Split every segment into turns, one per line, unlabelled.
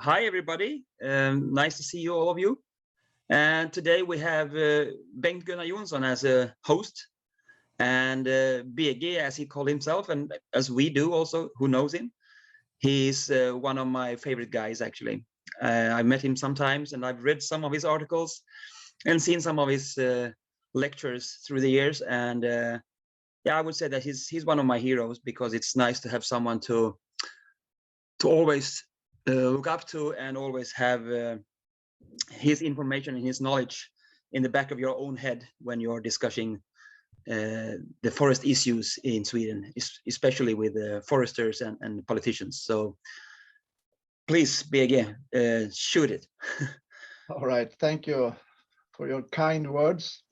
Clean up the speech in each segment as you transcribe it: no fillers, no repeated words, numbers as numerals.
Hi, everybody. Nice to see you, all of you. And today we have Bengt Gunnar Jonsson as a host, and BG, as he called himself, and as we do also, who knows him. He's one of my favorite guys, actually. I've met him sometimes, and I've read some of his articles and seen some of his lectures through the years. And yeah, I would say that he's one of my heroes, because it's nice to have someone to always look up to, and always have his information and his knowledge in the back of your own head when you're discussing the forest issues in Sweden, especially with foresters and politicians. So please, BG, shoot it.
All right, thank you for your kind words.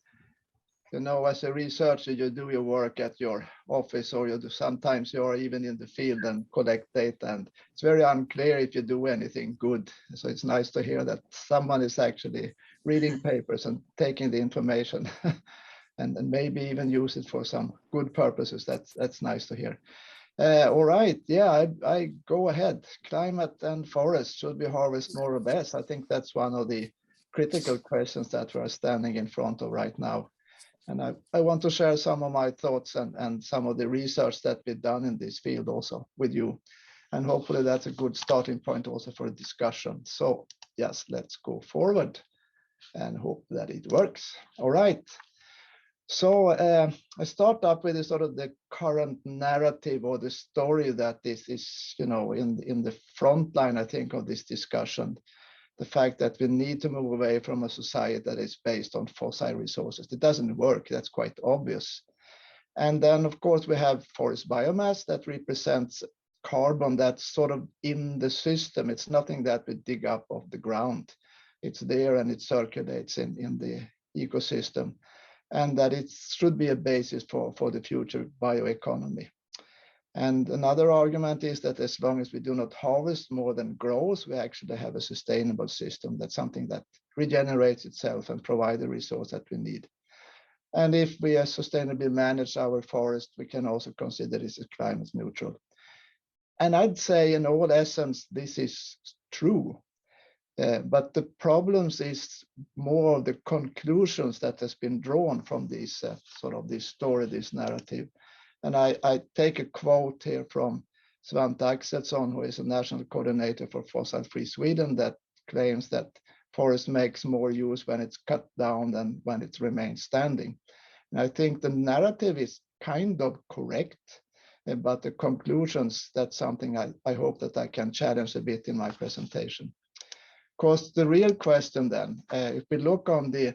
You know, as a researcher, you do your work at your office, or sometimes you're even in the field and collect data, and it's very unclear if you do anything good. So it's nice to hear that someone is actually reading papers and taking the information and maybe even use it for some good purposes. That's nice to hear. All right, yeah, I go ahead. Climate and forest, should we harvest more or less? I think that's one of the critical questions that we're standing in front of right now. And I want to share some of my thoughts and some of the research that we've done in this field also with you. And hopefully that's a good starting point also for a discussion. So yes, let's go forward and hope that it works. All right. So I start up with sort of the current narrative, or the story that this is, you know, in the front line, I think, of this discussion. The fact that we need to move away from a society that is based on fossil resources. It doesn't work, that's quite obvious. And then, of course, we have forest biomass that represents carbon that's sort of in the system. It's nothing that we dig up off the ground. It's there and it circulates in the ecosystem, and that it should be a basis for the future bioeconomy. And another argument is that as long as we do not harvest more than grows, we actually have a sustainable system. That's something that regenerates itself and provides the resource that we need. And if we sustainably manage our forest, we can also consider this as climate neutral. And I'd say in all essence, this is true. But the problems is more of the conclusions that has been drawn from this sort of this story, this narrative. And I take a quote here from Svante Axelsson, who is a national coordinator for Fossil Free Sweden, that claims that forest makes more use when it's cut down than when it remains standing. And I think the narrative is kind of correct, but the conclusions, that's something I hope that I can challenge a bit in my presentation. Of course, the real question then, if we look on the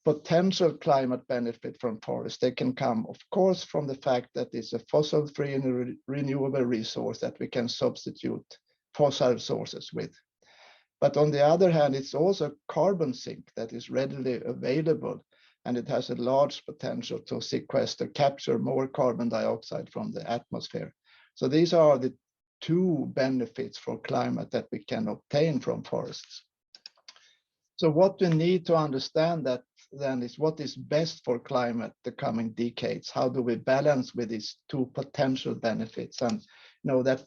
potential climate benefit from forest, they can come, of course, from the fact that it's a fossil-free and renewable resource that we can substitute fossil sources with. But on the other hand, it's also a carbon sink that is readily available, and it has a large potential to sequester, capture more carbon dioxide from the atmosphere. So these are the two benefits for climate that we can obtain from forests. So what we need to understand that then is what is best for climate the coming decades. How do we balance with these two potential benefits? And you know that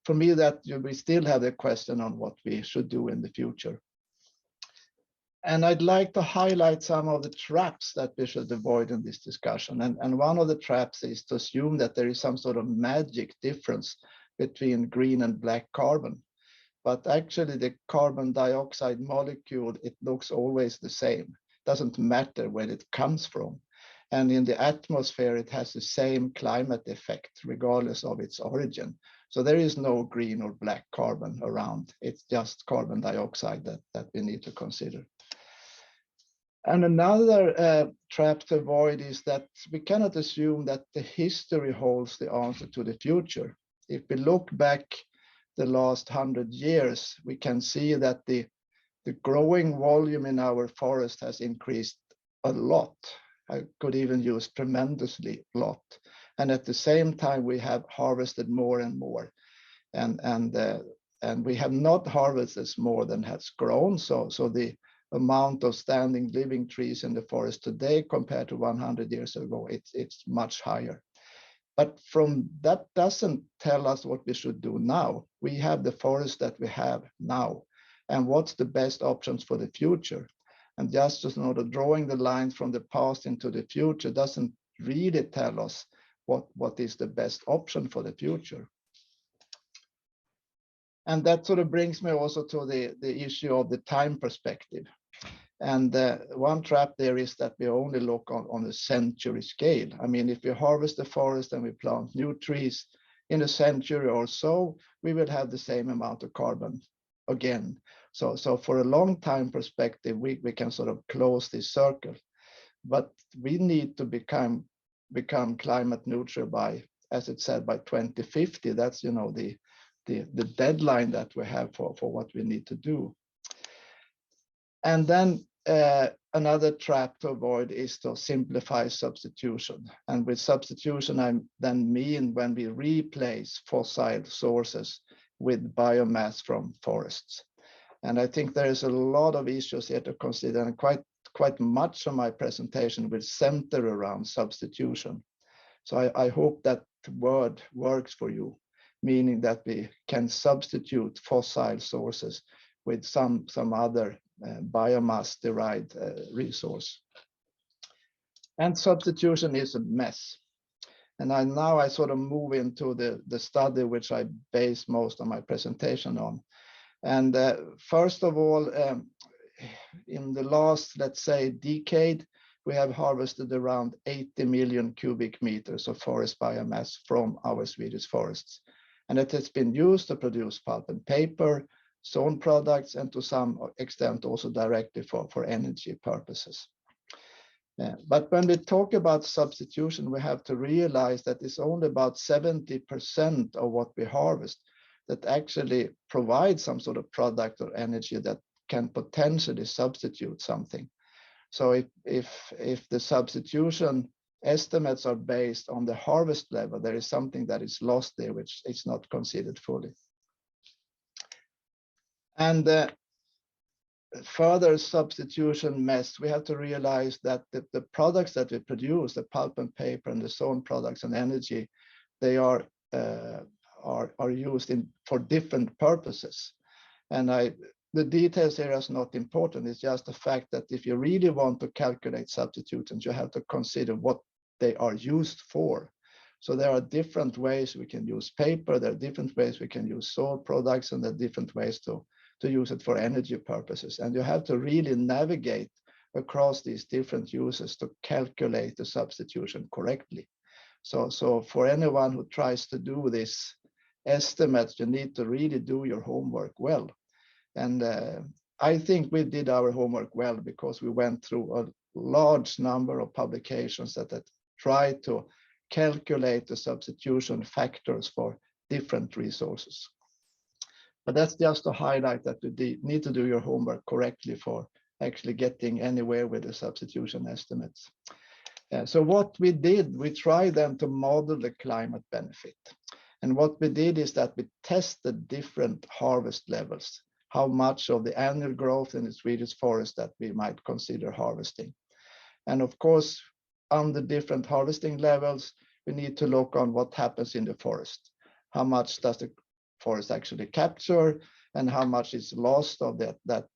for me, that we still have the question on what we should do in the future. And I'd like to highlight some of the traps that we should avoid in this discussion. And one of the traps is to assume that there is some sort of magic difference between green and black carbon. But actually the carbon dioxide molecule, it looks always the same. Doesn't matter where it comes from. And in the atmosphere, it has the same climate effect regardless of its origin. So there is no green or black carbon around. It's just carbon dioxide that we need to consider. And another trap to avoid is that we cannot assume that the history holds the answer to the future. If we look back the last 100 years, we can see that the growing volume in our forest has increased a lot. I could even use tremendously a lot. And at the same time, we have harvested more and more. And we have not harvested more than has grown. So the amount of standing living trees in the forest today compared to 100 years ago, it's much higher. But from that doesn't tell us what we should do now. We have the forest that we have now, and what's the best options for the future. And just drawing the lines from the past into the future doesn't really tell us what is the best option for the future. And that sort of brings me also to the issue of the time perspective. And one trap there is that we only look on the century scale. I mean, if we harvest the forest and we plant new trees in a century or so, we will have the same amount of carbon again. So for a long time perspective, we can sort of close this circle. But we need to become climate neutral by, as it said, by 2050. That's the deadline that we have for what we need to do. And then another trap to avoid is to simplify substitution. And with substitution, I then mean when we replace fossil sources with biomass from forests. And I think there is a lot of issues here to consider, and quite much of my presentation will center around substitution. So I hope that word works for you, meaning that we can substitute fossil sources with some other biomass-derived resource. And substitution is a mess. And now I sort of move into the study which I base most of my presentation on. And first of all, in the last, let's say, decade, we have harvested around 80 million cubic meters of forest biomass from our Swedish forests. And it has been used to produce pulp and paper, sawn products, and to some extent also directly for energy purposes. But when we talk about substitution, we have to realize that it's only about 70% of what we harvest that actually provides some sort of product or energy that can potentially substitute something. So if the substitution estimates are based on the harvest level, there is something that is lost there, which is not considered fully. And further substitution mess, we have to realize that the products that we produce, the pulp and paper and the sawn products and energy, they are used for different purposes. And the details here is not important. It's just the fact that if you really want to calculate substitutions, you have to consider what they are used for. So there are different ways we can use paper, there are different ways we can use sawn products, and there are different ways to use it for energy purposes. And you have to really navigate across these different uses to calculate the substitution correctly. So for anyone who tries to do this estimate, you need to really do your homework well. And I think we did our homework well because we went through a large number of publications that try to calculate the substitution factors for different resources. But that's just to highlight that you need to do your homework correctly for actually getting anywhere with the substitution estimates. So what we did, we tried then to model the climate benefit. And what we did is that we tested different harvest levels, how much of the annual growth in the Swedish forest that we might consider harvesting. And of course, on the different harvesting levels, we need to look on what happens in the forest. How much does the forest actually capture, and how much is lost of that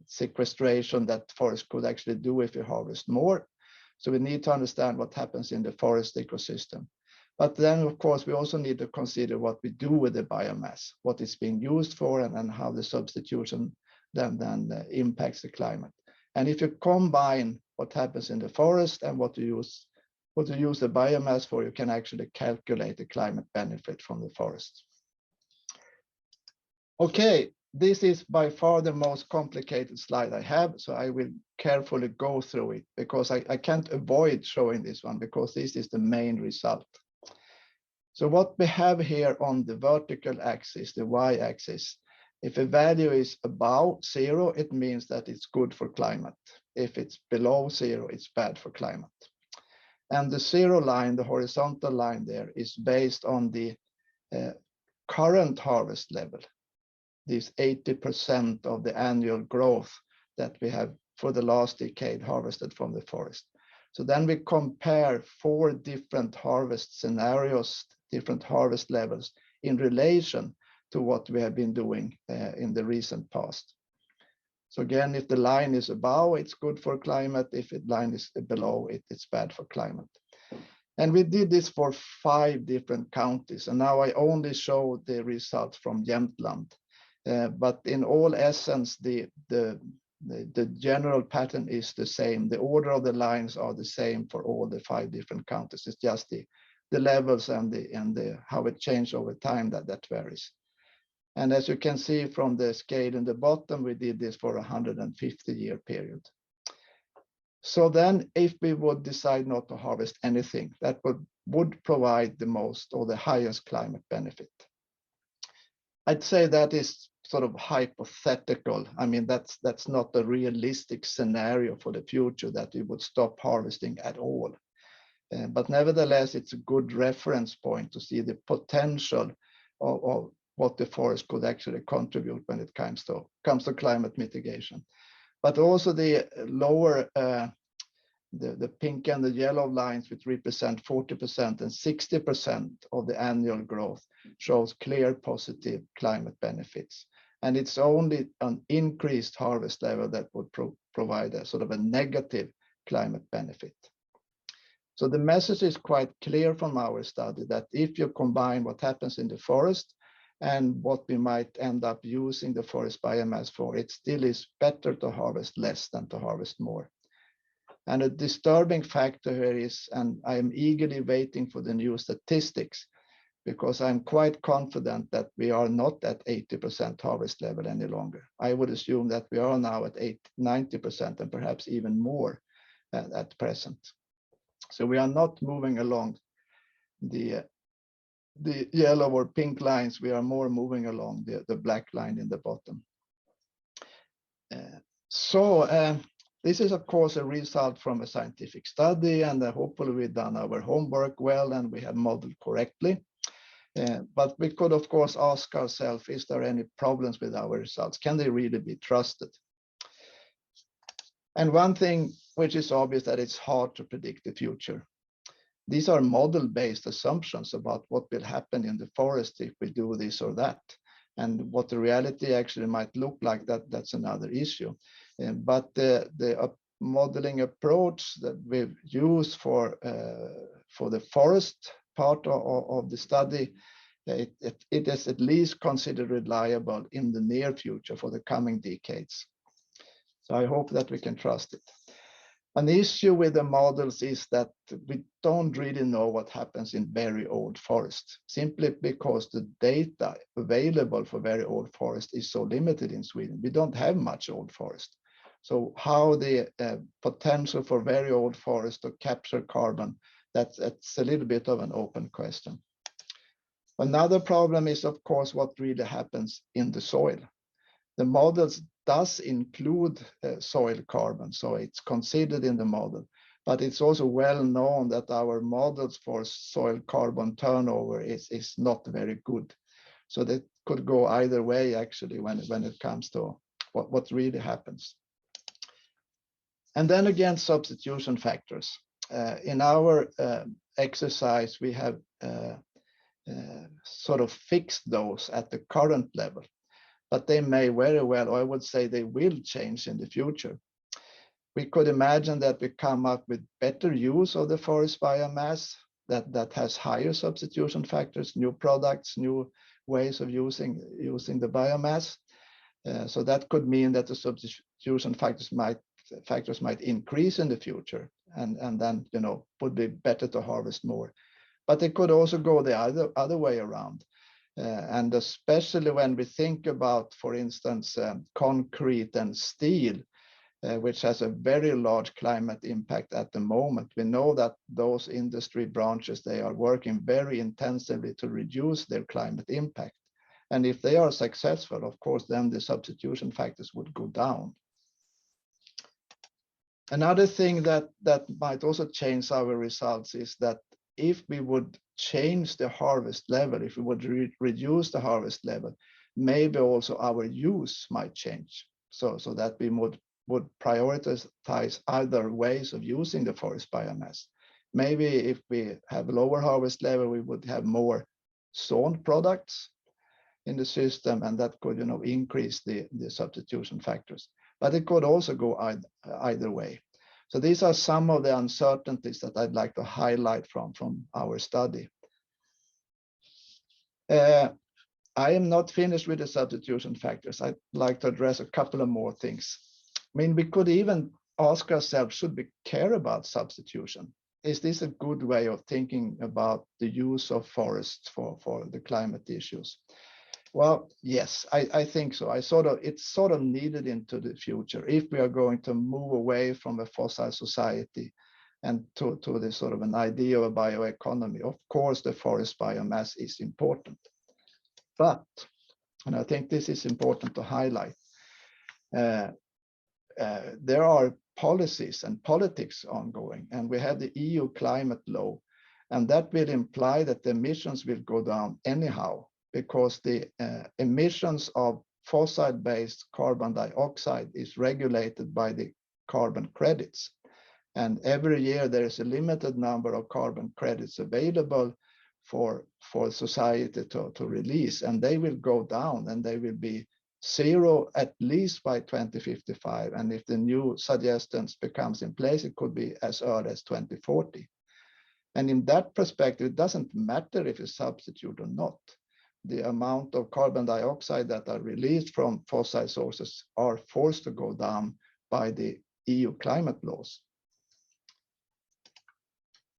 sequestration that forest could actually do if we harvest more. So we need to understand what happens in the forest ecosystem. But then, of course, we also need to consider what we do with the biomass, what it's being used for, and how the substitution then impacts the climate. And if you combine what happens in the forest and what you use the biomass for, you can actually calculate the climate benefit from the forest. Okay, this is by far the most complicated slide I have, so I will carefully go through it because I can't avoid showing this one because this is the main result. So what we have here on the vertical axis, the y-axis, if a value is above 0, it means that it's good for climate. If it's below 0, it's bad for climate. And the 0 line, the horizontal line there, is based on the current harvest level, this 80% of the annual growth that we have for the last decade harvested from the forest. So then we compare 4 different harvest scenarios, different harvest levels in relation to what we have been doing in the recent past. So again, if the line is above, it's good for climate. If the line is below, it's bad for climate. And we did this for 5 different counties. And now I only show the results from Jämtland. But in all essence, the general pattern is the same. The order of the lines are the same for all the 5 different counties. It's just the levels and the how it changed over time that varies. And as you can see from the scale in the bottom, we did this for a 150-year period. So then if we would decide not to harvest anything, that would provide the most or the highest climate benefit. I'd say that is sort of hypothetical. I mean, that's not a realistic scenario for the future that we would stop harvesting at all. But nevertheless, it's a good reference point to see the potential of what the forest could actually contribute when it comes to climate mitigation. But also the lower, the pink and the yellow lines, which represent 40% and 60% of the annual growth, shows clear positive climate benefits. And it's only an increased harvest level that would provide a sort of a negative climate benefit. So the message is quite clear from our study that if you combine what happens in the forest and what we might end up using the forest biomass for, it still is better to harvest less than to harvest more. And a disturbing factor here is, and I am eagerly waiting for the new statistics, because I'm quite confident that we are not at 80% harvest level any longer. I would assume that we are now at 90% and perhaps even more at present. So we are not moving along the yellow or pink lines. We are more moving along the black line in the bottom. This is, of course, a result from a scientific study, and hopefully we've done our homework well and we have modeled correctly. But we could, of course, ask ourselves, is there any problems with our results? Can they really be trusted? And one thing which is obvious, that it's hard to predict the future. These are model-based assumptions about what will happen in the forest if we do this or that. And what the reality actually might look like, that's another issue. But the modeling approach that we've used for the forest part of the study, it is at least considered reliable in the near future for the coming decades. So I hope that we can trust it. An issue with the models is that we don't really know what happens in very old forests, simply because the data available for very old forest is so limited in Sweden. We don't have much old forest. So how the potential for very old forest to capture carbon, that's a little bit of an open question. Another problem is, of course, what really happens in the soil. The models does include soil carbon, so it's considered in the model, but it's also well known that our models for soil carbon turnover is not very good. So that could go either way, actually, when it comes to what really happens. And then again, substitution factors. In our exercise, we have sort of fixed those at the current level, but they may very well, or I would say they will change in the future. We could imagine that we come up with better use of the forest biomass that has higher substitution factors, new products, new ways of using the biomass. So that could mean that the substitution factors might increase in the future, and then, you know, would be better to harvest more. But it could also go the other way around. And especially when we think about, for instance, concrete and steel, which has a very large climate impact at the moment. We know that those industry branches, they are working very intensively to reduce their climate impact. And if they are successful, of course, then the substitution factors would go down. Another thing that might also change our results is that if we would change the harvest level, if we would reduce the harvest level, maybe also our use might change. So that we would prioritize other ways of using the forest biomass. Maybe if we have lower harvest level, we would have more sawn products in the system, and that could, increase the substitution factors. But it could also go either way. So these are some of the uncertainties that I'd like to highlight from our study. I am not finished with the substitution factors. I'd like to address a couple of more things. I mean, we could even ask ourselves, should we care about substitution? Is this a good way of thinking about the use of forests for the climate issues? Well, yes, I think so. It's sort of needed into the future if we are going to move away from a fossil society and to the sort of an idea of a bioeconomy. Of course, the forest biomass is important. But, and I think this is important to highlight, there are policies and politics ongoing, and we have the EU climate law, and that will imply that the emissions will go down anyhow, because the emissions of fossil-based carbon dioxide is regulated by the carbon credits. And every year there is a limited number of carbon credits available for society to release, and they will go down, and they will be zero at least by 2055. And if the new suggestions becomes in place, it could be as early as 2040. And in that perspective, it doesn't matter if you substitute or not. The amount of carbon dioxide that are released from fossil sources are forced to go down by the EU climate laws.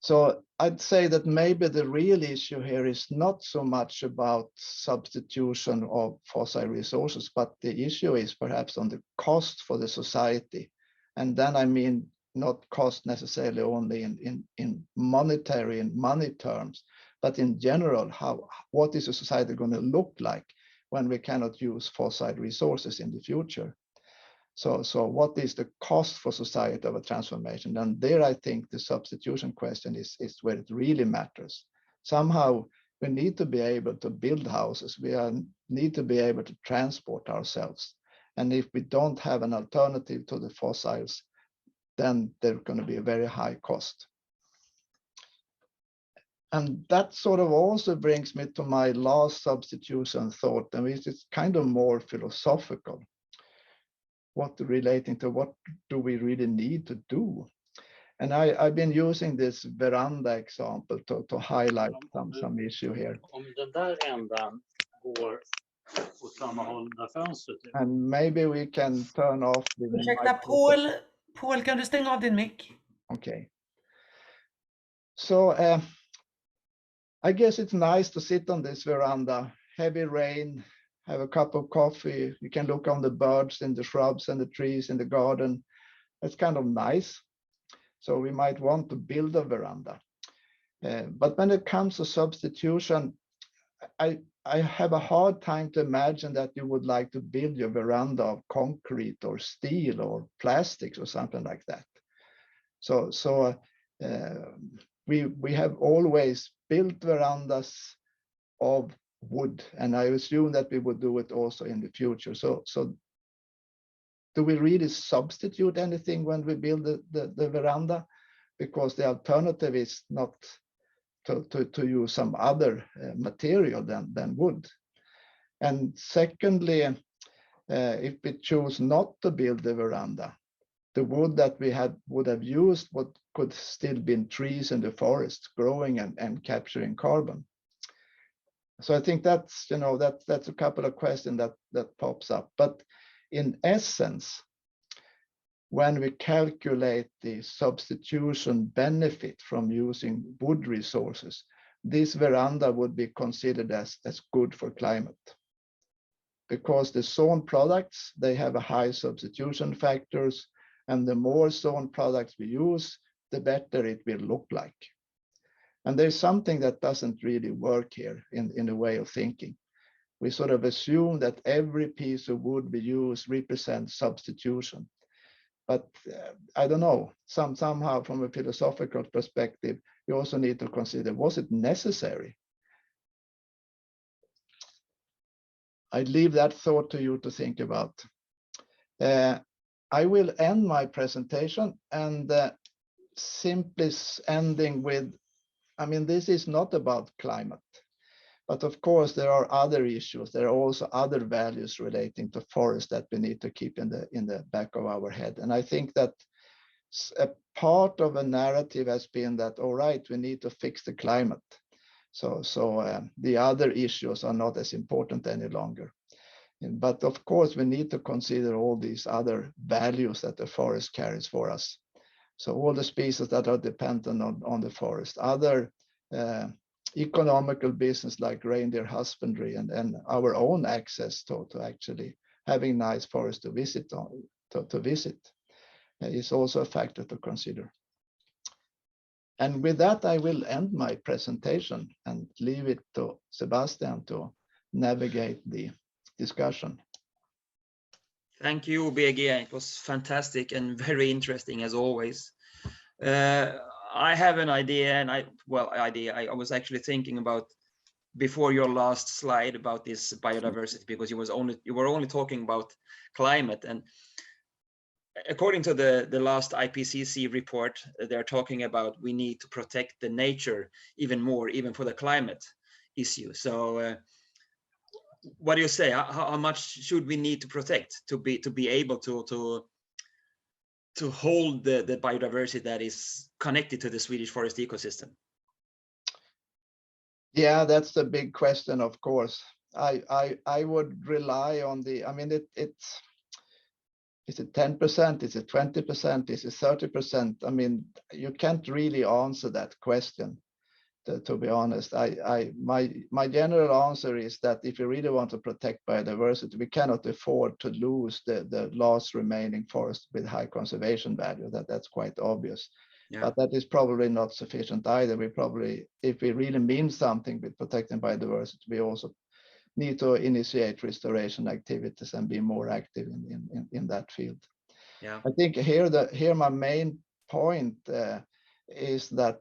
So I'd say that maybe the real issue here is not so much about substitution of fossil resources, but the issue is perhaps on the cost for the society. And then I mean not cost necessarily only in monetary and money terms, but in general, what is a society going to look like when we cannot use fossil resources in the future? So what is the cost for society of a transformation? And there I think the substitution question is where it really matters. Somehow we need to be able to build houses. We need to be able to transport ourselves. And if we don't have an alternative to the fossils, then there's going to be a very high cost. And that sort of also brings me to my last substitution thought, and which is kind of more philosophical. Relating to what do we really need to do? And I've been using this veranda example to highlight some issue here. And maybe we can turn off the
Ursäkta, Paul, kan du stänga av din mic?
Okay. So I guess it's nice to sit on this veranda, heavy rain, have a cup of coffee. You can look on the birds and the shrubs and the trees in the garden. It's kind of nice. So we might want to build a veranda. But when it comes to substitution, I have a hard time to imagine that you would like to build your veranda of concrete or steel or plastics or something like that. So we have always built verandas of wood, and I assume that we would do it also in the future. So do we really substitute anything when we build the veranda? Because the alternative is not to use some other material than wood. And secondly, if we choose not to build the veranda, the wood that we would have used could still be trees in the forest growing and capturing carbon. So I think that's a couple of questions that pops up. But in essence, when we calculate the substitution benefit from using wood resources, this veranda would be considered as good for climate. Because the sawn products, they have a high substitution factors, and the more sawn products we use, the better it will look like. And there's something that doesn't really work here in the way of thinking. We sort of assume that every piece of wood we use represents substitution. But I don't know, somehow from a philosophical perspective, you also need to consider, was it necessary? I leave that thought to you to think about. I will end my presentation and simply ending with, I mean, this is not about climate, but of course there are other issues. There are also other values relating to forest that we need to keep in the back of our head. And I think that a part of a narrative has been that, all right, we need to fix the climate. So the other issues are not as important any longer. But of course, we need to consider all these other values that the forest carries for us. So all the species that are dependent on the forest, other economical business like reindeer husbandry, and our own access to actually having nice forests to visit is also a factor to consider. And with that, I will end my presentation and leave it to Sebastian to navigate the discussion.
Thank you, BG. It was fantastic and very interesting as always. I have an idea, and I was actually thinking about before your last slide about this biodiversity, because you were only talking about climate, and according to the last IPCC report, they're talking about we need to protect the nature even more, even for the climate issue. So what do you say? How much should we need to protect to be able to hold the biodiversity that is connected to the Swedish forest ecosystem?
Yeah, that's the big question, of course. I would rely on the, I mean, it's is it 10%? Is it 20%? Is it 30%? I mean, you can't really answer that question, to be honest. My general answer is that if you really want to protect biodiversity, we cannot afford to lose the last remaining forest with high conservation value. That's quite obvious. Yeah. But that is probably not sufficient either. We probably, if we really mean something with protecting biodiversity, we also need to initiate restoration activities and be more active in that field. Yeah. I think here my main point is that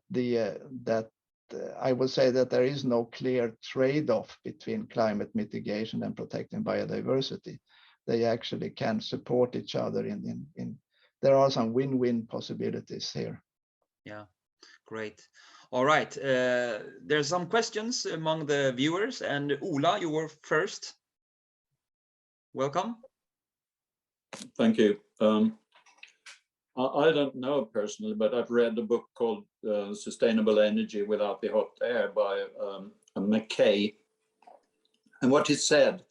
I would say that there is no clear trade-off between climate mitigation and protecting biodiversity. They actually can support each other there are some win-win possibilities here. Yeah, great. All right, there's some questions among the viewers, and Ola, you were first. Welcome.
Thank you. I don't know personally, but I've read a book called Sustainable Energy Without the Hot Air by McKay. And what he said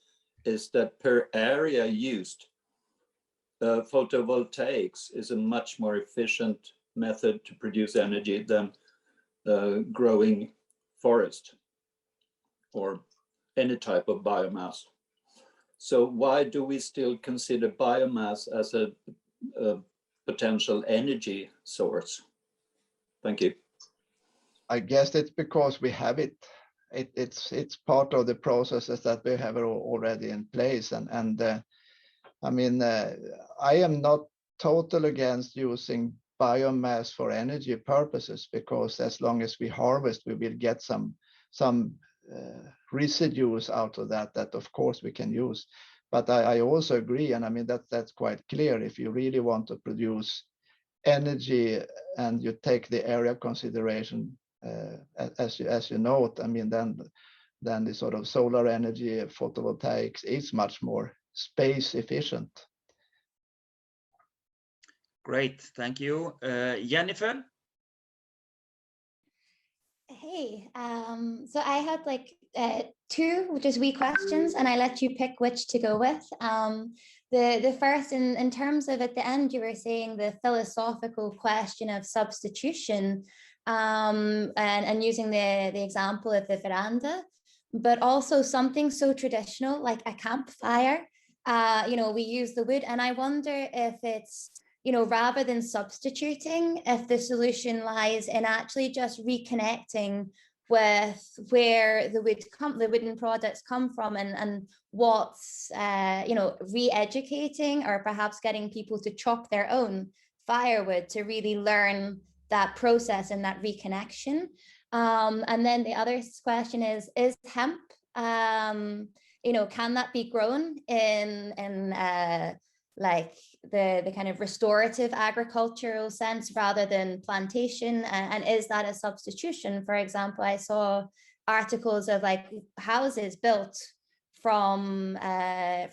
is that per area used, photovoltaics is a much more efficient method to produce energy than growing forest or any type of biomass. So why do we still consider biomass as a potential energy source? Thank you. I guess it's because we have it. It's part of the processes that we have already in place. And I mean, I am not totally against using biomass for energy purposes, because as long as we harvest, we will get some residues out of that of course we can use. But I also agree, and I mean that's quite clear. If you really want to produce energy and you take the area consideration as you note, I mean then the sort of solar energy, photovoltaics is much more space efficient.
Great, thank you. Jennifer?
Hey, so I had like two just wee questions, and I let you pick which to go with. The first, in terms of at the end, you were saying the philosophical question of substitution, and using the example of the veranda, but also something so traditional like a campfire. You know, we use the wood, and I wonder if it's, you know, rather than substituting, if the solution lies in actually just reconnecting with where the wooden products come from, and what's, you know, re-educating or perhaps getting people to chop their own firewood to really learn that process and that reconnection. And then the other question is hemp, you know, can that be grown in like the kind of restorative agricultural sense rather than plantation? And is that a substitution? For example, I saw articles of like houses built from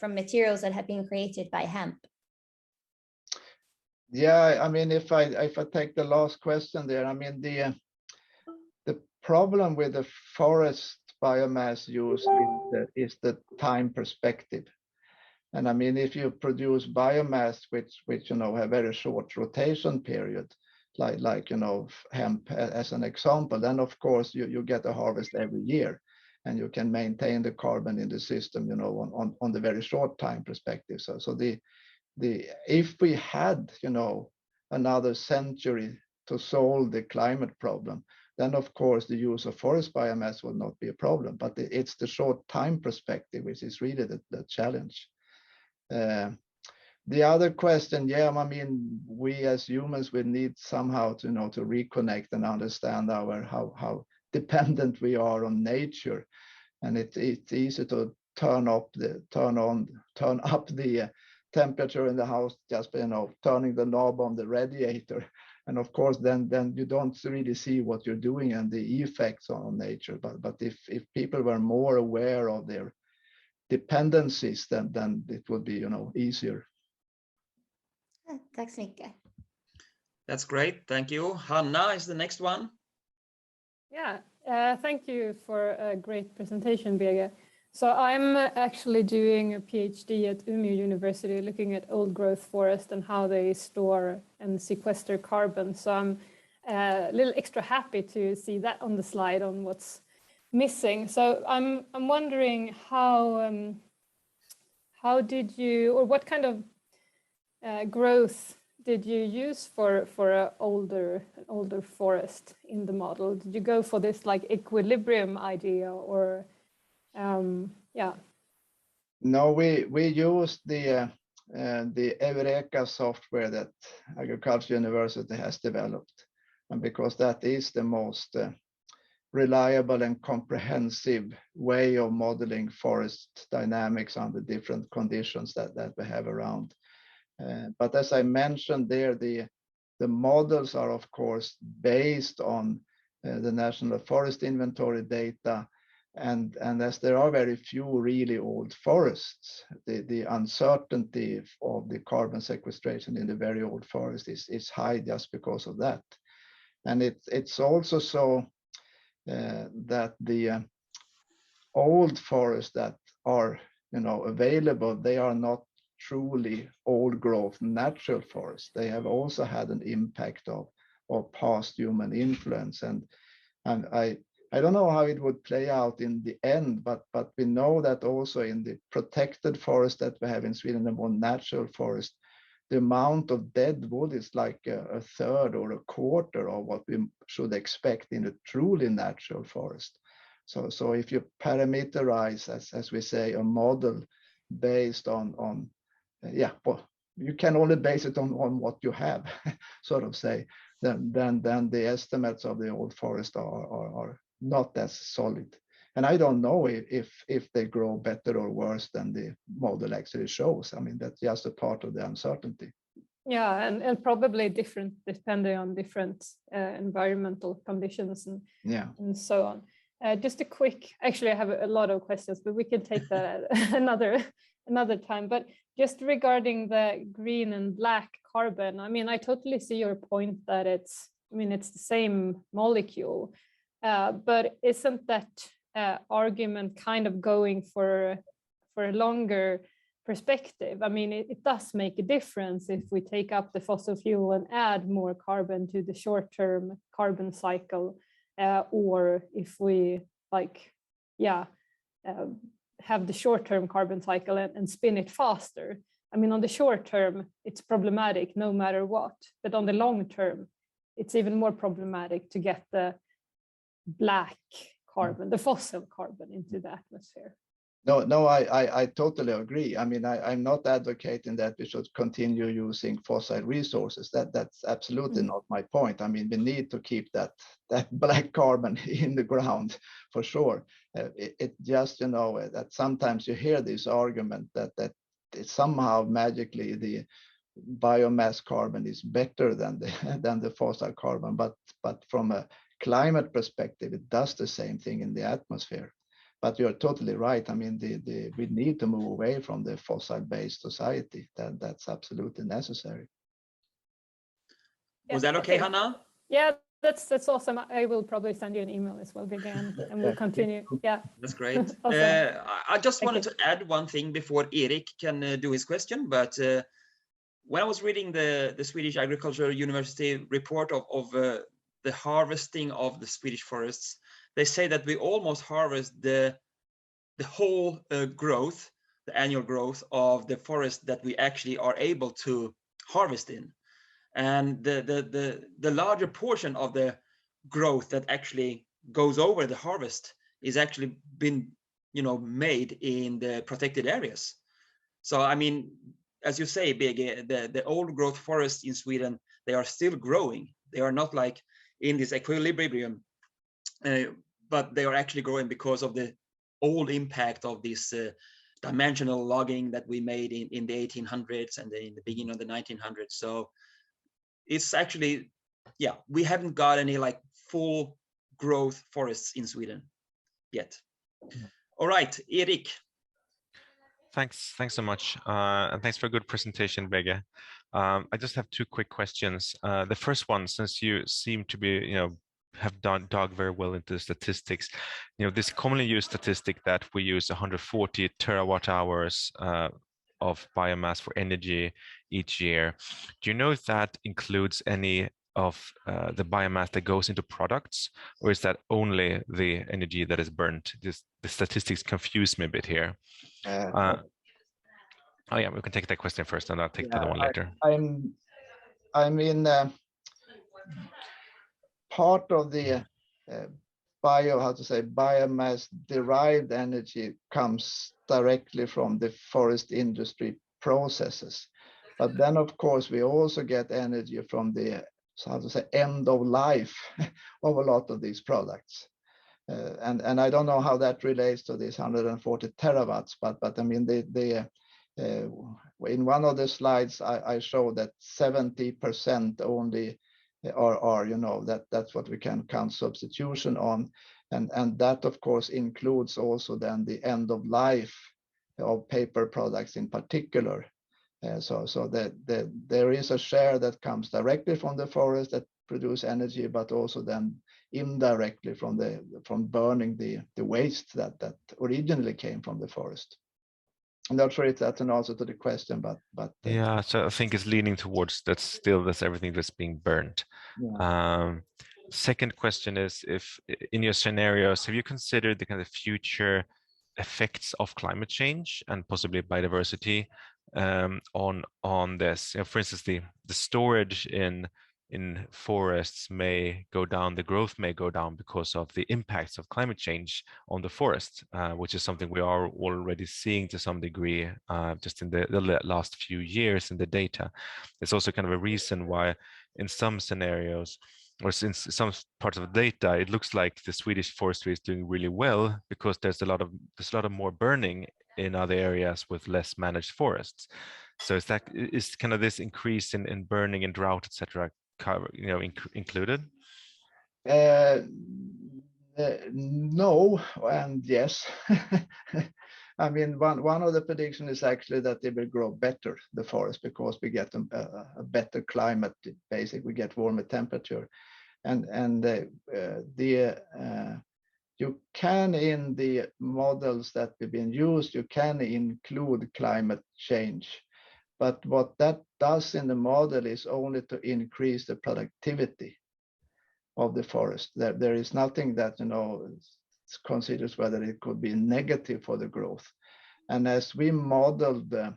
materials that have been created by hemp.
Yeah, I mean, if I take the last question there, I mean, the problem with the forest biomass use is the time perspective. And I mean, if you produce biomass which you know have very short rotation period, like you know hemp as an example, then of course you get a harvest every year, and you can maintain the carbon in the system, you know, on the very short time perspective. So the if we had, you know, another century to solve the climate problem, then of course the use of forest biomass will not be a problem. But it's the short time perspective which is really the challenge. The other question, yeah, I mean, we as humans will need somehow to, you know, to reconnect and understand how dependent we are on nature, and it's easy to turn up the temperature in the house just by, you know, turning the knob on the radiator, and of course then you don't really see what you're doing and the effects on nature. But if people were more aware of their dependencies, then it would be, you know, easier.
Tack så mycket.
That's great. Thank you. Hanna is the next one.
Yeah, thank you for a great presentation, Birger. So I'm actually doing a PhD at Umeå University looking at old growth forest and how they store and sequester carbon. So I'm a little extra happy to see that on the slide on what's missing. So I'm wondering how did you, or what kind of growth did you use for an older forest in the model? Did you go for this like equilibrium idea, or yeah? No,
we used the Eureka software that Agricultural University has developed, and because that is the most reliable and comprehensive way of modeling forest dynamics under different conditions that we have around. But as I mentioned there, the models are of course based on the National Forest Inventory data, and as there are very few really old forests, the uncertainty of the carbon sequestration in the very old forest is high just because of that. And it's also so that the old forests that are, you know, available, they are not truly old growth natural forests. They have also had an impact of past human influence, and I don't know how it would play out in the end, but we know that also in the protected forest that we have in Sweden, the more natural forest, the amount of dead wood is like a third or a quarter of what we should expect in a truly natural forest. So if you parameterize, as we say, a model based on yeah, well, you can only base it on what you have, sort of say, then the estimates of the old forest are not as solid. And I don't know if they grow better or worse than the model actually shows. I mean, that's just a part of the uncertainty. Yeah, and probably different depending on different environmental conditions and and so on. Just a quick, actually I have a lot of questions, but we can take that another time. But just regarding the green and black carbon, I mean, I totally see your point that it's the same molecule, but isn't that argument kind of going for a longer perspective? I mean, it does make a difference if we take up the fossil fuel and add more carbon to the short-term carbon cycle, or if we have the short-term carbon cycle and spin it faster. I mean, on the short term, it's problematic no matter what, but on the long term, it's even more problematic to get the black carbon, the fossil carbon, into the atmosphere. No, I totally agree. I mean, I'm not advocating that we should continue using fossil resources. That's absolutely not my point. I mean, we need to keep that black carbon in the ground for sure. It just, you know, that sometimes you hear this argument that somehow magically the biomass carbon is better than the fossil carbon, but from a climate perspective, it does the same thing in the atmosphere. But you're totally right. I mean, we need to move away from the fossil-based society. That's absolutely necessary.
Was that okay, Hannah?
Yeah, that's awesome. I will probably send you an email as well, again, and we'll continue. Yeah,
that's great.
Awesome.
I just wanted to add one thing before Erik can do his question. But when I was reading the Swedish Agricultural University report of the harvesting of the Swedish forests, they say that we almost harvest the whole growth, the annual growth of the forest that we actually are able to harvest in. And the larger portion of the growth that actually goes over the harvest is actually been, made in the protected areas. So, I mean, as you say, Birger, the old growth forests in Sweden, they are still growing. They are not like in this equilibrium, but they are actually growing because of the old impact of this dimensional logging that we made in the 1800s and in the beginning of the 1900s. So it's actually, yeah, we haven't got any like full growth forests in Sweden yet. All right, Erik.
Thanks so much, and thanks for a good presentation, Birger. I just have two quick questions. The first one, since you seem to be, have dug very well into statistics, this commonly used statistic that we use 140 terawatt hours of biomass for energy each year. Do you know if that includes any of the biomass that goes into products, or is that only the energy that is burnt? The statistics confuse me a bit here. Oh yeah, we can take that question first, and I'll take the other one later.
I mean, part of the biomass derived energy comes directly from the forest industry processes. But then, of course, we also get energy from the end of life of a lot of these products. And I don't know how that relates to this 140 terawatts, but I mean, in one of the slides, I showed that 70% only are that's what we can count substitution on. And that, of course, includes also then the end of life of paper products in particular. So that there is a share that comes directly from the forest that produce energy, but also then indirectly from burning the waste that originally came from the forest. I'm not sure if that's an answer to the question, but
yeah, so I think it's leaning towards that's everything that's being burned. Yeah. Second question is, if in your scenarios, have you considered the kind of future effects of climate change and possibly biodiversity on this? For instance, the storage in forests may go down, the growth may go down because of the impacts of climate change on the forest, which is something we are already seeing to some degree just in the last few years in the data. It's also kind of a reason why in some scenarios, or since some parts of the data, it looks like the Swedish forestry is doing really well because there's a lot of more burning in other areas with less managed forests. So is kind of this increase in burning and drought, etc., included?
No and yes. I mean, one of the predictions is actually that they will grow better, the forest, because we get a better climate. Basically, we get warmer temperature, and you can, in the models that have been used, you can include climate change. But what that does in the model is only to increase the productivity of the forest. There is nothing that considers whether it could be negative for the growth. And as we modeled the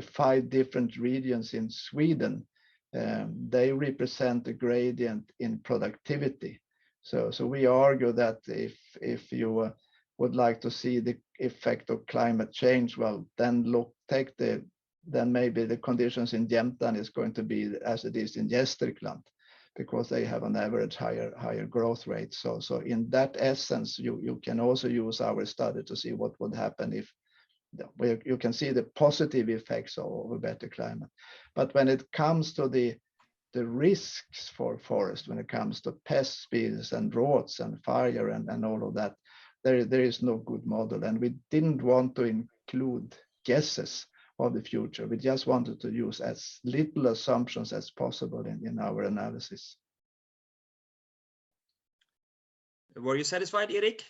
5 different regions in Sweden, they represent a gradient in productivity. So we argue that if you would like to see the effect of climate change, well, then maybe the conditions in Jämtland is going to be as it is in Gästrikland, because they have an average higher growth rate. So in that essence, you can also use our study to see what would happen where you can see the positive effects of a better climate. But when it comes to the risks for forest, when it comes to pest species and droughts and fire and all of that, there is no good model. And we didn't want to include guesses of the future. We just wanted to use as little assumptions as possible in our analysis.
Were you satisfied, Erik?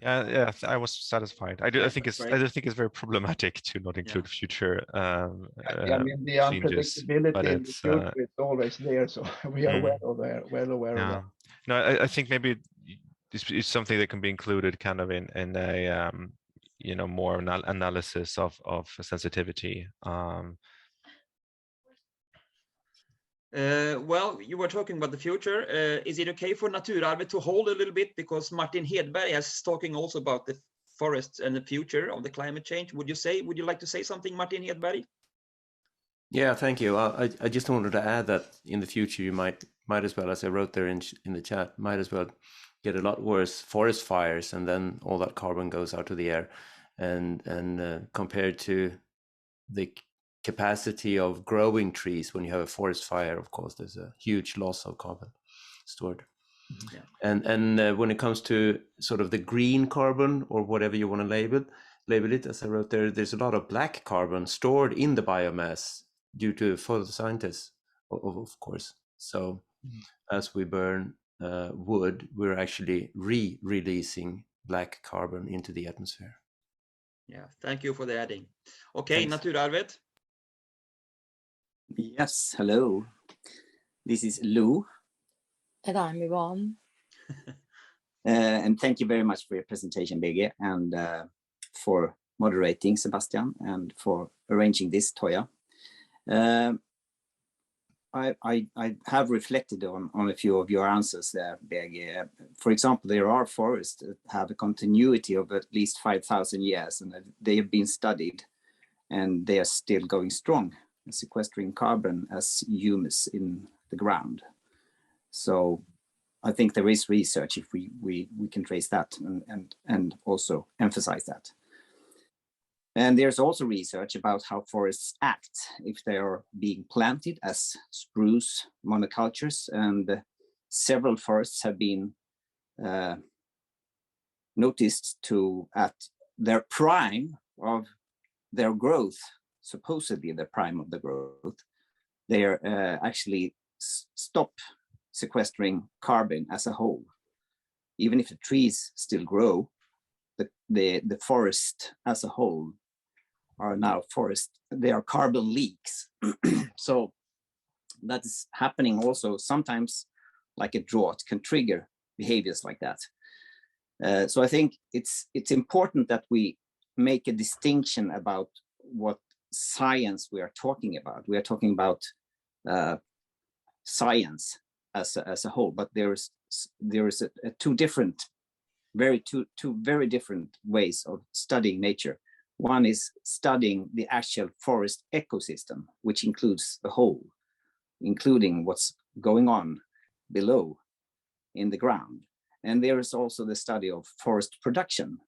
Yeah, I was satisfied. I
Yeah,
think it's
great.
I do think it's very problematic to not include future
I mean, the
changes,
unpredictability
but
in the future is always there, so we are well aware of that.
No, I think maybe it's something that can be included kind of in a you know, more analysis of sensitivity.
Well, you were talking about the future. Is it okay for Naturarvet to hold a little bit, because Martin Hedberg is talking also about the forests and the future of the climate change? Would you like to say something, Martin Hedberg?
Yeah, thank you. I just wanted to add that in the future you might as well, as I wrote there in the chat, might as well get a lot worse forest fires, and then all that carbon goes out to the air, and compared to the capacity of growing trees, when you have a forest fire, of course, there's a huge loss of carbon stored.
Yeah.
And when it comes to sort of the green carbon, or whatever you want to label it, as I wrote there, there's a lot of black carbon stored in the biomass due to photosynthesis, of course. So as we burn wood, we're actually releasing black carbon into the atmosphere.
Yeah, thank you for the adding. Okay,
Thanks.
Naturarvet.
Yes, hello. This is Lou.
And I'm Yvonne.
And thank you very much for your presentation, Birgit, and for moderating, Sebastian, and for arranging this, Toya. I have reflected on a few of your answers there, Birgit. For example, there are forests that have a continuity of at least 5,000 years, and they have been studied, and they are still going strong, sequestering carbon as humus in the ground. So I think there is research if we can trace that and also emphasize that. And there's also research about how forests act if they are being planted as spruce monocultures, and several forests have been noticed to, at their prime of their growth, supposedly the prime of the growth, they are actually stop sequestering carbon as a whole. Even if the trees still grow, the forest as a whole are now they are carbon leaks. So that is happening also sometimes, like a drought can trigger behaviors like that. So I think it's important that we make a distinction about what science we are talking about. We are talking about science as a whole, but there is two very different ways of studying nature. One is studying the actual forest ecosystem, which includes the whole, including what's going on below in the ground. And there is also the study of forest production.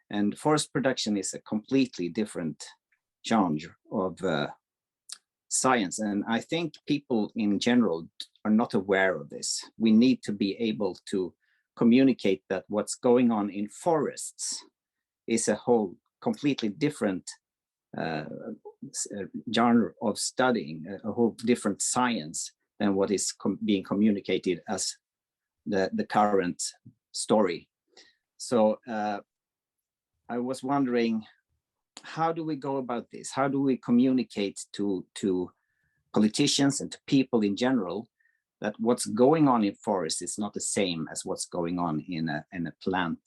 And forest production is a completely different genre of science. And I think people in general are not aware of this. We need to be able to communicate that what's going on in forests is a whole completely different genre of studying, a whole different science than what is being communicated as the current story. So I was wondering, how do we go about this? How do we communicate to politicians and to people in general that what's going on in forests is not the same as what's going on in a plant,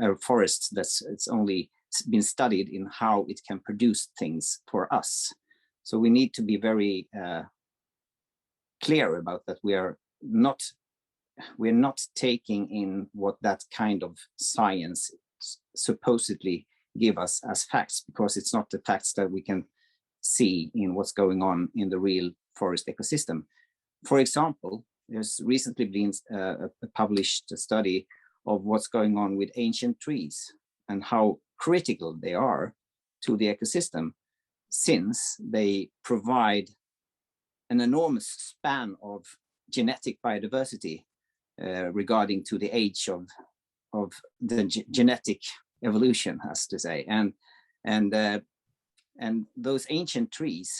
a forest it's only been studied in how it can produce things for us. So we need to be very clear about that. We're not taking in what that kind of science supposedly give us as facts, because it's not the facts that we can see in what's going on in the real forest ecosystem. For example, there's recently been a published study of what's going on with ancient trees. and how critical they are to the ecosystem, since they provide an enormous span of genetic biodiversity regarding to the age of the genetic evolution, as to say, and those ancient trees,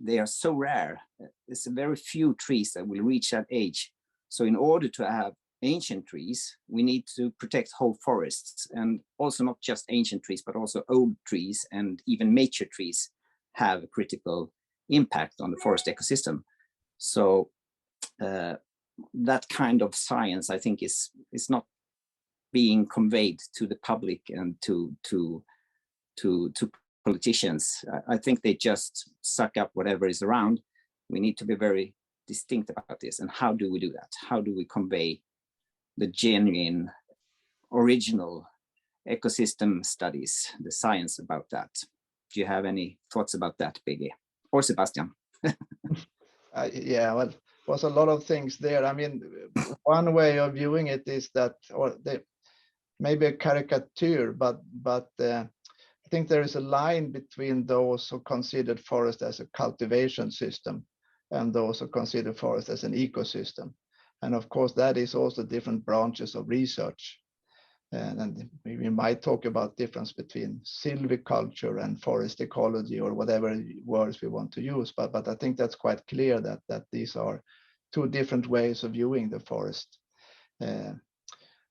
they are so rare. It's very few trees that will reach that age. So in order to have ancient trees, we need to protect whole forests, and also not just ancient trees, but also old trees and even mature trees have a critical impact on the forest ecosystem. So that kind of science, I think, is not being conveyed to the public and to politicians. I think they just suck up whatever is around. We need to be very distinct about this. And how do we do that? How do we convey the genuine, original ecosystem studies, the science about that? Do you have any thoughts about that, Biggie? Or Sebastian?
Yeah, well, was a lot of things there. I mean, one way of viewing it is that, or maybe a caricature, but I think there is a line between those who considered forest as a cultivation system and those who consider forest as an ecosystem. And of course, that is also different branches of research. And we might talk about difference between silviculture and forest ecology, or whatever words we want to use. But I think that's quite clear that these are two different ways of viewing the forest.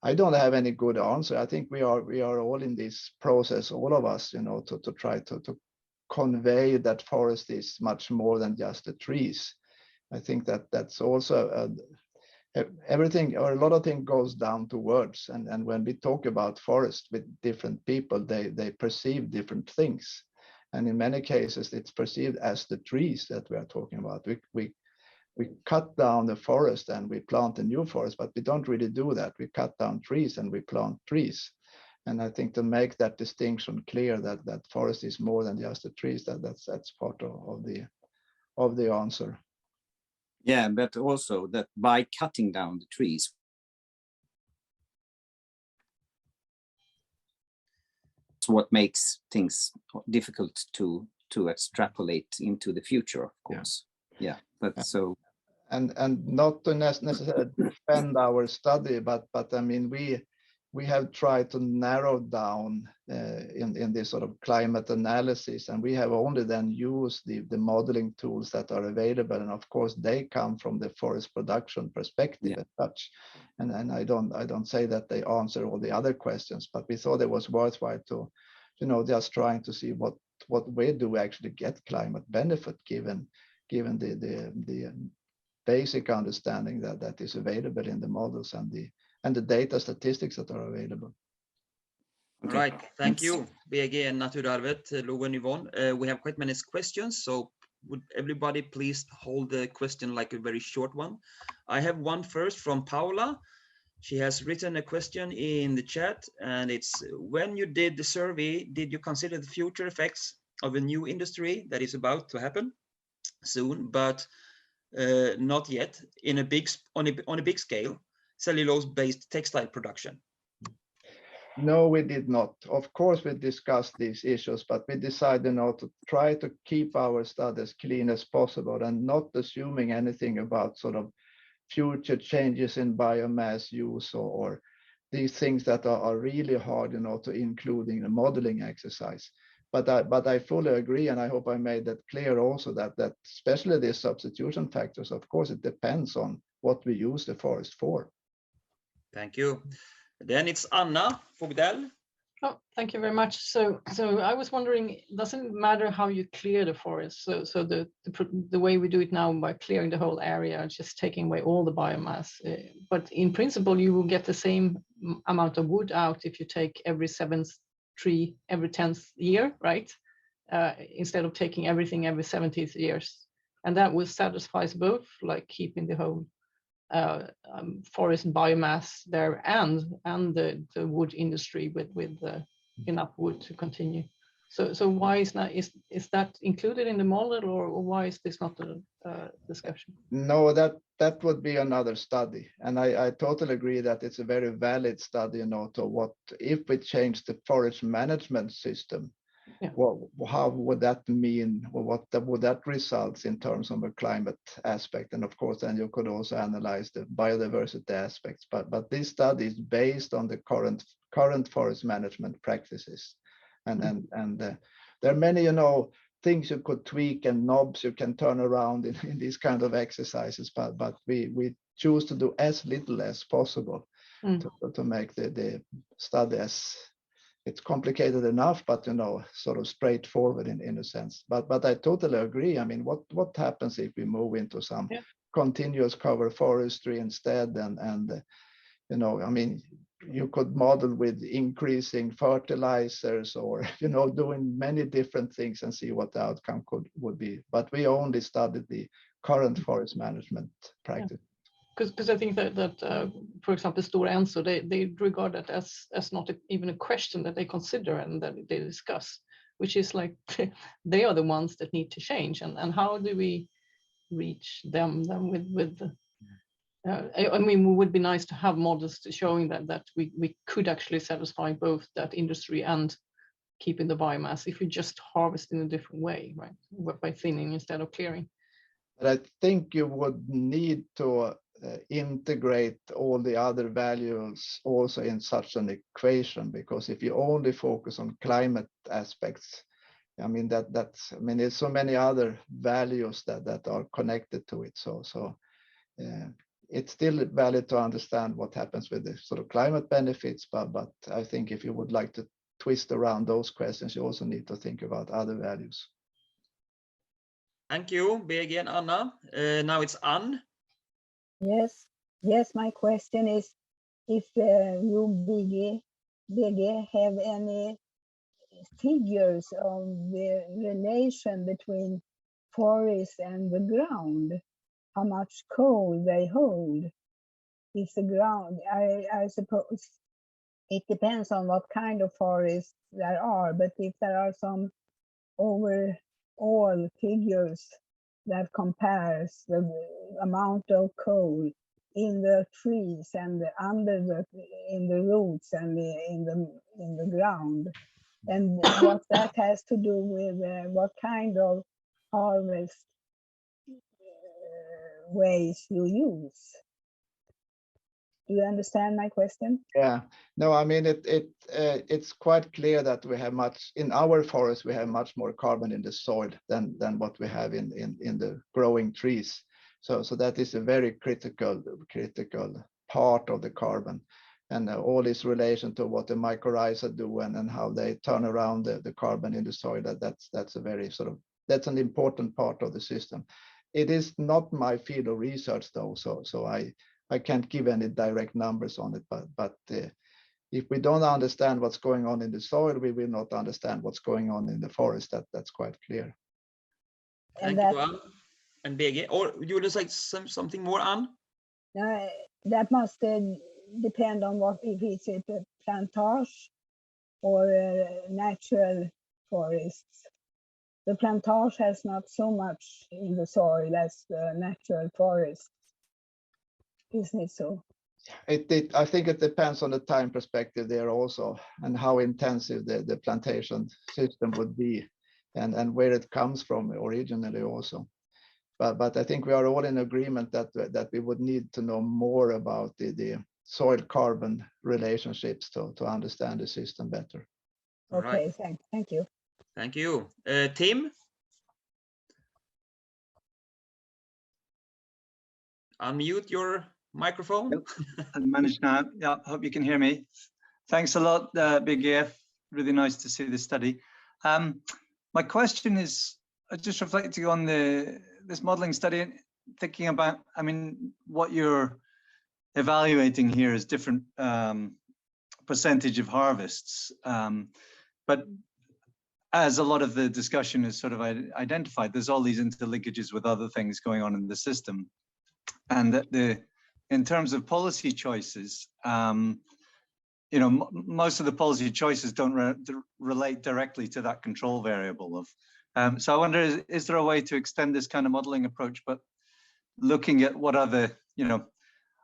I don't have any good answer. I think we are all in this process, all of us, to try to convey that forest is much more than just the trees. I think that's also everything, or a lot of things goes down to words. And when we talk about forest with different people, they perceive different things. And in many cases, it's perceived as the trees that we are talking about. We cut down the forest and we plant a new forest, but we don't really do that. We cut down trees and we plant trees. And I think to make that distinction clear, that forest is more than just the trees, that's part of the answer.
Yeah, but also that by cutting down the trees, it's what makes things difficult to extrapolate into the future, of course. Yeah, but so.
And not to necessarily defend our study, but I mean, we have tried to narrow down in this sort of climate analysis, and we have only then used the modeling tools that are available, and of course they come from the forest production perspective as such. And I don't say that they answer all the other questions, but we thought it was worthwhile to, just trying to see what way do we actually get climate benefit given the basic understanding that is available in the models and the data statistics that are available.
All right, thank you, BG and Naturarvet, Lou and Yvonne. We have quite many questions, so would everybody please hold the question like a very short one? I have one first from Paula. She has written a question in the chat, and it's, when you did the survey, did you consider the future effects of a new industry that is about to happen soon, but not yet on a big scale, cellulose-based textile production?
No, we did not. Of course, we discussed these issues, but we decided to try to keep our studies clean as possible and not assuming anything about sort of future changes in biomass use or these things that are really hard, to include in the modeling exercise. But I fully agree, and I hope I made that clear also, that especially these substitution factors, of course, it depends on what we use the forest for.
Thank you. Then it's Anna Fogdell.
Oh, thank you very much. So I was wondering, doesn't it matter how you clear the forest? So the way we do it now by clearing the whole area, just taking away all the biomass. But in principle, you will get the same amount of wood out if you take every 7th tree every 10th year, right? Instead of taking everything every 70th years. And that will satisfy both, like keeping the whole forest biomass there and the wood industry with enough wood to continue. So why is that included in the model, or why is this not a discussion?
No, that would be another study, and I totally agree that it's a very valid study. To what if we change the forest management system?
Yeah.
Well, how would that mean? Or what would that result in terms of a climate aspect? And of course, then you could also analyze the biodiversity aspects. But this study is based on the current forest management practices, and there are many things you could tweak and knobs you can turn around in these kind of exercises. But we choose to do as little as possible to make the study as it's complicated enough, but sort of straightforward in a sense. But I totally agree. I mean, what happens if we move into some continuous cover forestry instead? And I mean, you could model with increasing fertilizers or doing many different things and see what the outcome would be. But we only studied the current forest management practice.
Because I think that for example, Stora Enso, they regard that as not even a question that they consider and that they discuss, which is like they are the ones that need to change. And how do we reach them with I mean, it would be nice to have models showing that we could actually satisfy both that industry and keeping the biomass if we just harvest in a different way, right? By thinning instead of clearing.
But I think you would need to integrate all the other values also in such an equation, because if you only focus on climate aspects, I mean there's so many other values that are connected to it. So it's still valid to understand what happens with the sort of climate benefits, but I think if you would like to twist around those questions, you also need to think about other values.
Thank you, BG and Anna. Now it's Ann.
Yes, my question is if you, BG, have any figures on the relation between forest and the ground, how much coal they hold. If the ground, I suppose it depends on what kind of forest there are, but if there are some overall figures that compares the amount of coal in the trees and in the roots and in the ground, and what that has to do with what kind of harvest ways you use. Do you understand my question?
Yeah, no, I mean it's quite clear that we have in our forest we have much more carbon in the soil than what we have in the growing trees. So that is a very critical part of the carbon, and all this relation to what the mycorrhiza do and how they turn around the carbon in the soil. That's a very that's an important part of the system. It is not my field of research though, so I can't give any direct numbers on it, but if we don't understand what's going on in the soil, we will not understand what's going on in the forest. That's quite clear.
Thank you, Ann and BG. Or you would like something more, Ann?
That must depend on if it's a plantage or natural forests. The plantage has not so much in the soil as the natural forest. Isn't it so?
I think it depends on the time perspective there also, and how intensive the plantation system would be, and where it comes from originally also. But I think we are all in agreement that we would need to know more about the soil carbon relationships to understand the system better.
Okay,
right.
Thank you.
Thank you. Tim? Unmute your microphone.
Yep. I've managed now. Yeah, hope you can hear me. Thanks a lot, BG. Really nice to see this study. My question is, just reflecting on this modeling study, thinking about, I mean, what you're evaluating here is different percentage of harvests. But as a lot of the discussion is sort of identified, there's all these interlinkages with other things going on in the system. And that in terms of policy choices, you know, most of the policy choices don't relate directly to that control variable of. So I wonder, is there a way to extend this kind of modeling approach, but looking at what other, you know,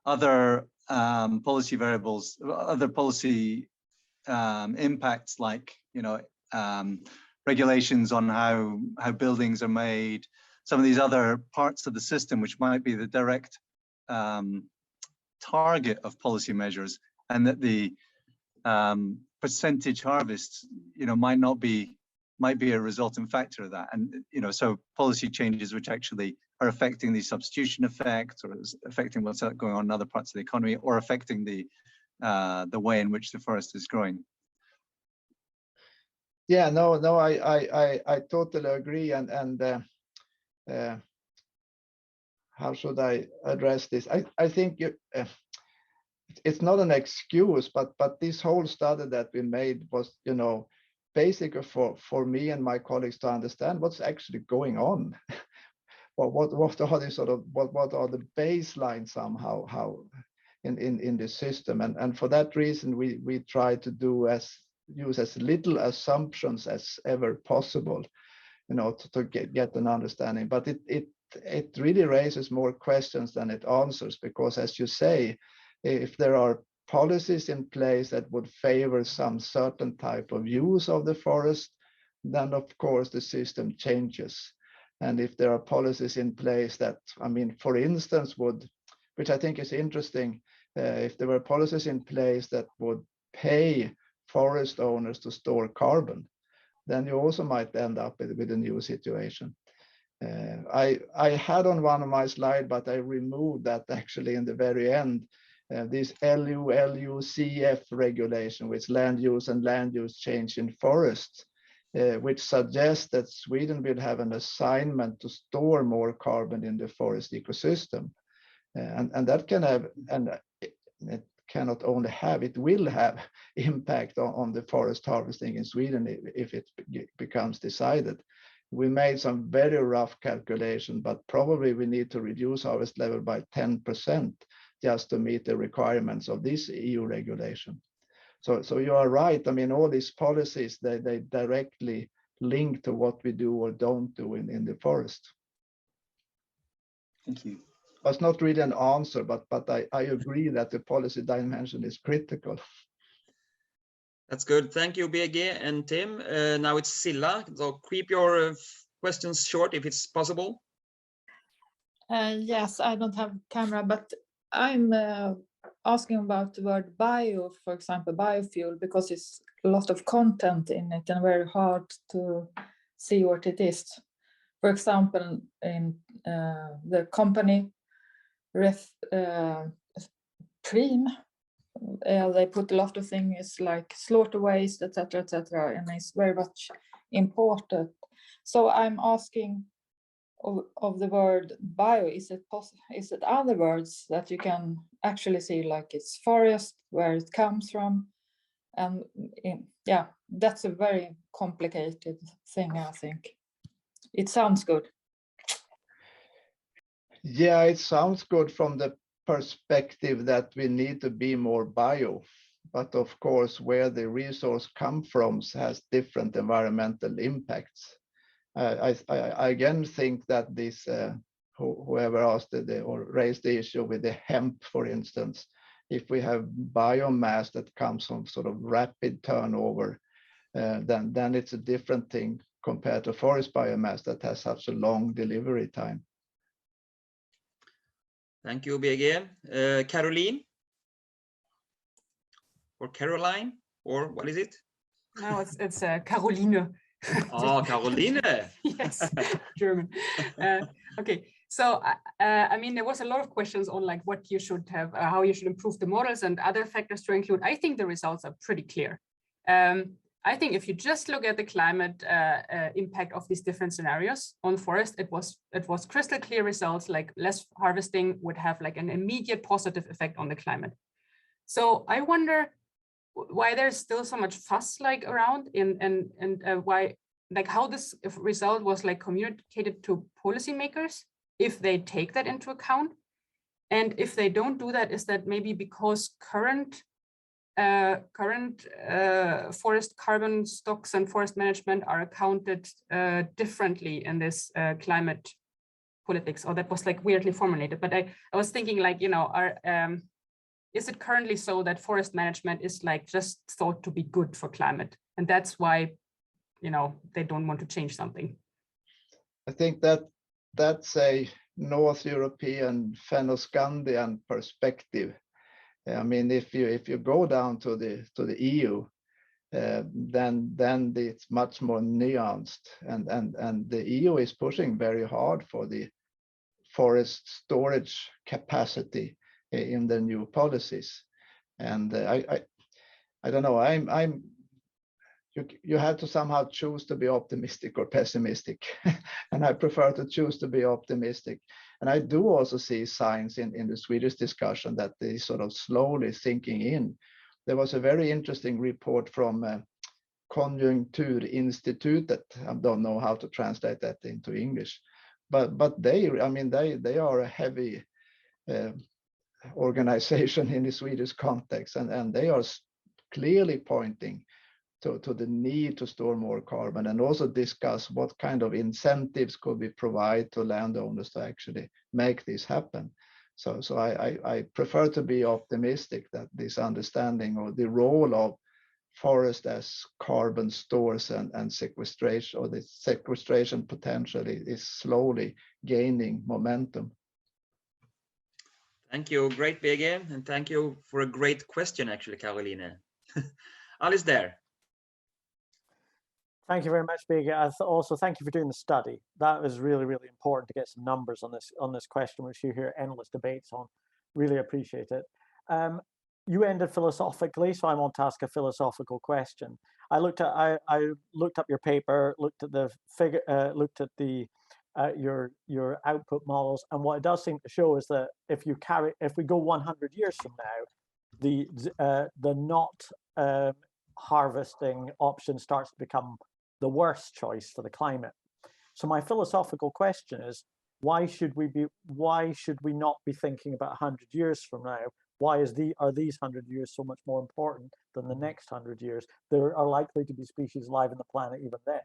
other policy variables, other policy impacts, like, you know, regulations on how buildings are made, some of these other parts of the system which might be the direct target of policy measures, and that the percentage harvests, you know, might be a resultant factor of that. And, you know, so policy changes which actually are affecting the substitution effect, or is affecting what's going on in other parts of the economy, or affecting the way in which the forest is growing.
Yeah, no, I totally agree. And how should I address this? I think it's not an excuse, but this whole study that we made was, you know, basically for me and my colleagues to understand what's actually going on. what are the sort of what are the baseline somehow how in the system, and for that reason we try to use as little assumptions as ever possible, you know, to get an understanding. But it really raises more questions than it answers, because, as you say, if there are policies in place that would favor some certain type of use of the forest, then of course the system changes. And if there are policies in place that, I mean, for instance, which I think is interesting, if there were policies in place that would pay forest owners to store carbon, then you also might end up with a new situation. I had on one of my slides, but I removed that actually in the very end, this LULUCF regulation, which land use and land use change in forests, which suggests that Sweden will have an assignment to store more carbon in the forest ecosystem. And that can have, and it cannot only have, it will have impact on the forest harvesting in Sweden if it becomes decided. We made some very rough calculation, but probably we need to reduce harvest level by 10% just to meet the requirements of this EU regulation. So you are right. I mean, all these policies, they directly link to what we do or don't do in the forest.
Thank you.
It's not really an answer, but I agree that the policy dimension is critical.
That's good. Thank you, BG and Tim. Now it's Silla. So keep your questions short if it's possible.
Yes, I don't have camera, but I'm asking about the word bio, for example, biofuel, because it's a lot of content in it and very hard to see what it is. For example, in the company Prim, they put a lot of things like slaughter waste, etc., and it's very much important. So I'm asking of the word bio, is it other words that you can actually see, like it's forest, where it comes from? And yeah, that's a very complicated thing, I think. It sounds good.
Yeah, it sounds good from the perspective that we need to be more bio, but of course where the resource comes from has different environmental impacts. I again think that this whoever asked or raised the issue with the hemp, for instance, if we have biomass that comes from sort of rapid turnover, then it's a different thing compared to forest biomass that has such a long delivery time.
Thank you, BG. Caroline? Or Caroline? Or what is it?
No, it's Caroline.
Oh, Caroline.
Yes, German. Okay, so I mean, there was a lot of questions on like what you should have, how you should improve the models and other factors to include. I think the results are pretty clear. I think if you just look at the climate impact of these different scenarios on forest, it was crystal clear results, like less harvesting would have like an immediate positive effect on the climate. So I wonder why there's still so much fuss like around and why, like how this result was like communicated to policymakers, if they take that into account. And if they don't do that, is that maybe because current current forest carbon stocks and forest management are accounted differently in this climate politics, or that was like weirdly formulated. But I was thinking, like, you know, is it currently so that forest management is like just thought to be good for climate, and that's why, you know, they don't want to change something?
I think that's a North European Fennoscandian perspective. I mean, if you go down to the EU, then it's much more nuanced, and the EU is pushing very hard for the forest storage capacity in the new policies. And I don't know, you have to somehow choose to be optimistic or pessimistic. And I prefer to choose to be optimistic. And I do also see signs in the Swedish discussion that they sort of slowly sinking in. There was a very interesting report from Konjunkturinstitutet. I don't know how to translate that into English, but they are a heavy organization in the Swedish context, and they are clearly pointing to the need to store more carbon, and also discuss what kind of incentives could we provide to landowners to actually make this happen. So I prefer to be optimistic that this understanding of the role of forest as carbon stores and sequestration, or the sequestration potential, is slowly gaining momentum.
Thank you, great BG, and thank you for a great question, actually, Caroline. Alice there.
Thank you very much, BG. Also, thank you for doing the study. That was really, really important to get some numbers on this question, which you hear endless debates on. Really appreciate it. You ended philosophically, so I want to ask a philosophical question. I looked up your paper, looked at the figure, looked at the your output models, and what it does seem to show is that if we go 100 years from now, the not harvesting option starts to become the worst choice for the climate. So my philosophical question is, why should we not be thinking about 100 years from now? Why are these 100 years so much more important than the next 100 years? There are likely to be species alive on the planet even then.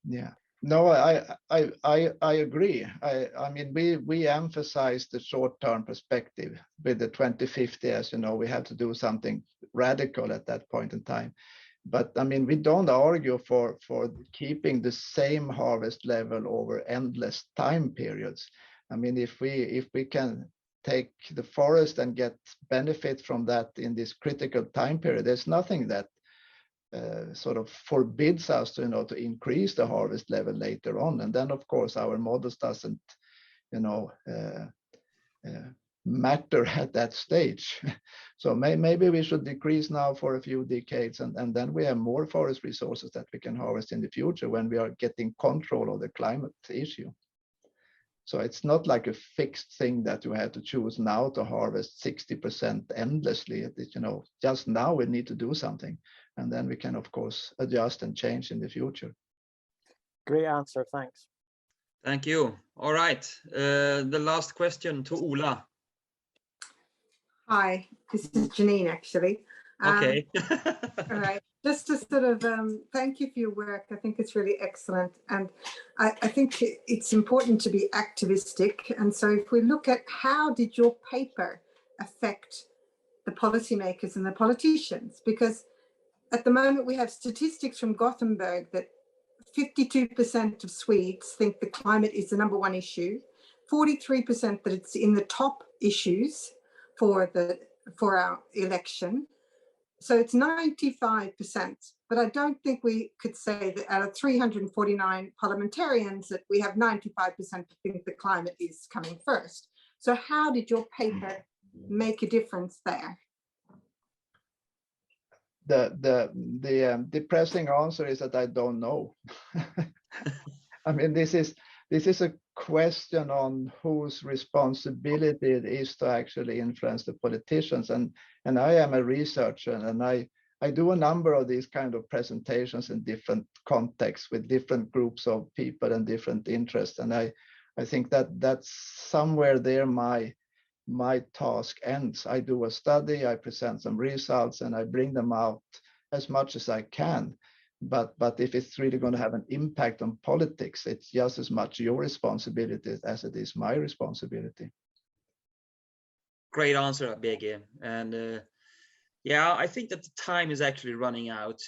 Yeah, no, I agree. I mean, we emphasize the short-term perspective with the 2050, as you know, we have to do something radical at that point in time. But I mean, we don't argue for keeping the same harvest level over endless time periods. I mean, if we can take the forest and get benefit from that in this critical time period, there's nothing that sort of forbids us to, to increase the harvest level later on. And then, of course, our models doesn't, matter at that stage. So maybe we should decrease now for a few decades, and then we have more forest resources that we can harvest in the future when we are getting control of the climate issue. So it's not like a fixed thing that you have to choose now to harvest 60% endlessly. Just now we need to do something, and then we can, of course, adjust and change in the future.
Great answer, thanks.
Thank you. All right, the last question to Ola.
Hi, this is Janine, actually.
Okay.
All right, just to sort of thank you for your work. I think it's really excellent. And I think it's important to be activistic. And so if we look at how did your paper affect the policymakers and the politicians? Because at the moment we have statistics from Gothenburg that 52% of Swedes think the climate is the #1 issue, 43% that it's in the top issues for our election. So it's 95%, but I don't think we could say that out of 349 parliamentarians that we have 95% think the climate is coming first. So how did your paper make a difference there?
The depressing answer is that I don't know. I mean, this is a question on whose responsibility it is to actually influence the politicians. And I am a researcher, and I do a number of these kind of presentations in different contexts with different groups of people and different interests. And I think that that's somewhere there my task ends. I do a study, I present some results, and I bring them out as much as I can. But if it's really going to have an impact on politics, it's just as much your responsibility as it is my responsibility.
Great answer, BG. And yeah, I think that the time is actually running out.